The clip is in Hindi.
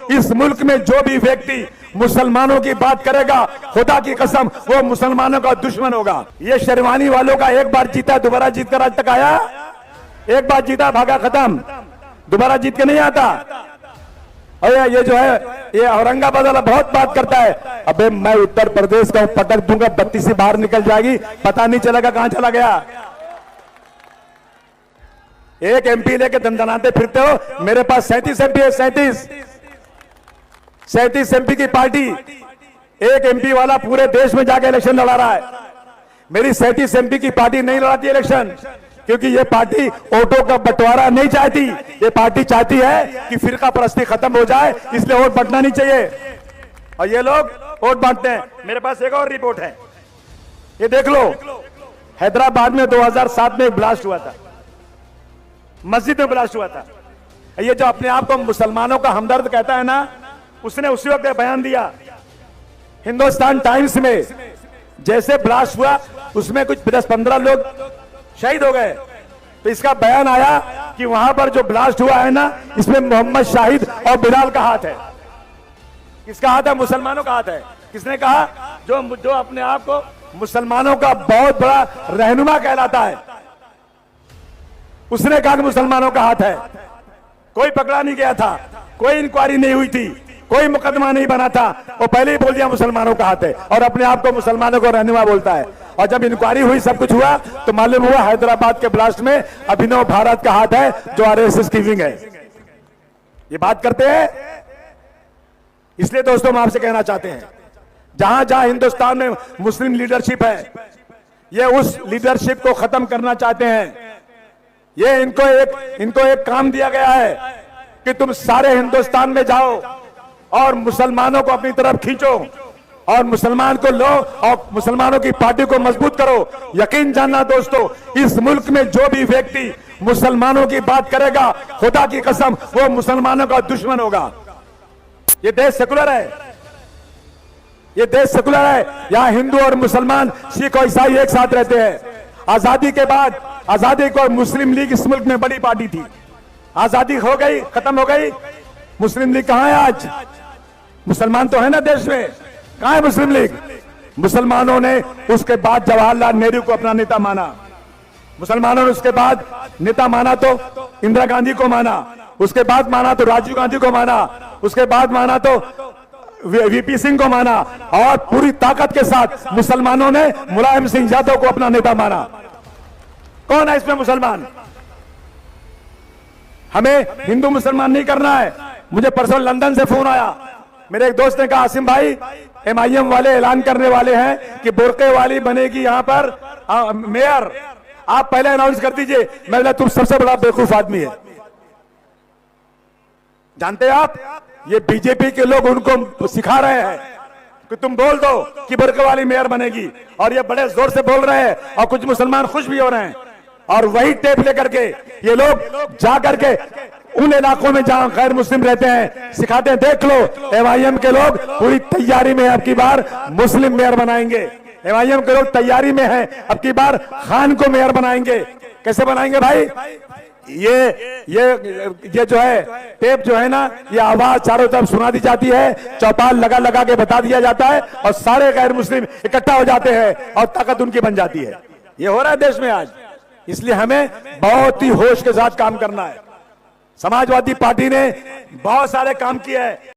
इस मुल्क में जो भी व्यक्ति मुसलमानों की बात करेगा, खुदा की कसम वो मुसलमानों का दुश्मन होगा। ये शेरवानी वालों का एक बार जीता दोबारा जीत कर आज तक आया? एक बार जीता भागा खत्म, दोबारा जीत के नहीं आता। और ये जो है ये औरंगाबाद वाला बहुत बात करता है, अबे मैं उत्तर प्रदेश का पटक दूंगा, बत्ती से बाहर निकल जाएगी, पता नहीं चलेगा कहां चला गया। एक एमपी लेके दंदनाते फिरते हो, मेरे पास 37 एमपी है, 37 एमपी की पार्टी। एक एमपी वाला पूरे देश में जाके इलेक्शन लड़ा रहा है। मेरी 37 एमपी की पार्टी नहीं लड़ाती इलेक्शन, क्योंकि ये पार्टी वोटों का बंटवारा नहीं चाहती। ये पार्टी चाहती है कि फिरका परस्ती खत्म हो जाए, इसलिए वोट बांटना नहीं चाहिए। और ये लोग वोट बांटते हैं। मेरे पास एक और रिपोर्ट है, ये देख लो। हैदराबाद में 2007 में ब्लास्ट हुआ था, मस्जिद में ब्लास्ट हुआ था। ये जो अपने आप को मुसलमानों का हमदर्द कहता है ना, उसने उसी वक्त बयान दिया हिंदुस्तान टाइम्स में। जैसे ब्लास्ट हुआ उसमें कुछ 10-15 लोग शहीद हो गए, तो इसका बयान आया कि वहां पर जो ब्लास्ट हुआ है ना, इसमें मोहम्मद शाहिद और बिलाल का हाथ है। किसका हाथ है? मुसलमानों का हाथ है। किसने कहा? जो अपने आप को मुसलमानों का बहुत बड़ा रहनुमा कहलाता है, उसने कहा कि मुसलमानों का हाथ है। कोई पकड़ा नहीं गया था, कोई इंक्वायरी नहीं हुई थी, कोई मुकदमा नहीं बना था, वो पहले ही बोल दिया मुसलमानों का हाथ है, और अपने आप को मुसलमानों को रहनुमा बोलता है। और जब इंक्वायरी हुई, सब कुछ हुआ, तो मालूम हुआ हैदराबाद के ब्लास्ट में अभिनव भारत का हाथ है, जो आरएसएस की विंग है। ये बात करते हैं। इसलिए दोस्तों हम आपसे कहना चाहते हैं, जहां जहां हिंदुस्तान में मुस्लिम लीडरशिप है, ये उस लीडरशिप को खत्म करना चाहते हैं। ये इनको एक काम दिया गया है कि तुम सारे हिंदुस्तान में जाओ और मुसलमानों को अपनी तरफ खींचो और मुसलमान को लो और मुसलमानों की पार्टी को मजबूत करो। यकीन जानना दोस्तों, इस मुल्क में जो भी व्यक्ति मुसलमानों की बात करेगा, खुदा की कसम वो मुसलमानों का दुश्मन होगा। ये देश सेकुलर है, ये देश सेकुलर है। यहां हिंदू और मुसलमान, सिख और ईसाई एक साथ रहते हैं। आजादी के बाद, आजादी को मुस्लिम लीग इस मुल्क में बड़ी पार्टी थी। आजादी हो गई, खत्म हो गई, मुस्लिम लीग कहां है आज? मुसलमान तो है ना देश में, कहां है मुस्लिम लीग? मुसलमानों ने उसके बाद जवाहरलाल नेहरू को अपना नेता माना, मुसलमानों ने उसके बाद नेता माना तो इंदिरा गांधी को माना, उसके बाद माना तो राजीव गांधी को माना, उसके बाद माना तो वीपी सिंह को माना, और पूरी ताकत के साथ मुसलमानों ने मुलायम सिंह यादव को अपना नेता माना। कौन है इसमें मुसलमान? हमें हिंदू मुसलमान नहीं करना है। मुझे परसों लंदन से फोन आया, मेरे एक दोस्त ने कहा, आसिम भाई एमआईएम वाले ऐलान करने वाले हैं कि बुर्के वाली बनेगी यहां पर मेयर, आप पहले अनाउंस कर दीजिए। मैं बोला तुम सबसे बड़ा बेवकूफ आदमी है। जानते हैं आप, ये बीजेपी के लोग उनको सिखा रहे हैं कि तुम बोल दो कि बुर्के वाली मेयर बनेगी, और ये बड़े जोर से बोल रहे हैं, और कुछ मुसलमान खुश भी हो रहे हैं। और वही टेप लेकर के ये लोग जा करके उन इलाकों में जहां गैर मुस्लिम रहते हैं सिखाते हैं। देख लो, एमआईएम के लोग पूरी तैयारी में अब की बार मुस्लिम मेयर बनाएंगे। एमआईएम के लोग तैयारी में हैं, अब की बार खान को मेयर बनाएंगे। कैसे बनाएंगे भाई? ये जो है टेप जो है ना, ये आवाज चारों तरफ सुना दी जाती है, चौपाल लगा लगा के बता दिया जाता है, और सारे गैर मुस्लिम इकट्ठा हो जाते हैं और ताकत उनकी बन जाती है। ये हो रहा है देश में आज। इसलिए हमें बहुत ही होश के साथ काम करना है। समाजवादी पार्टी ने बहुत सारे काम किए हैं।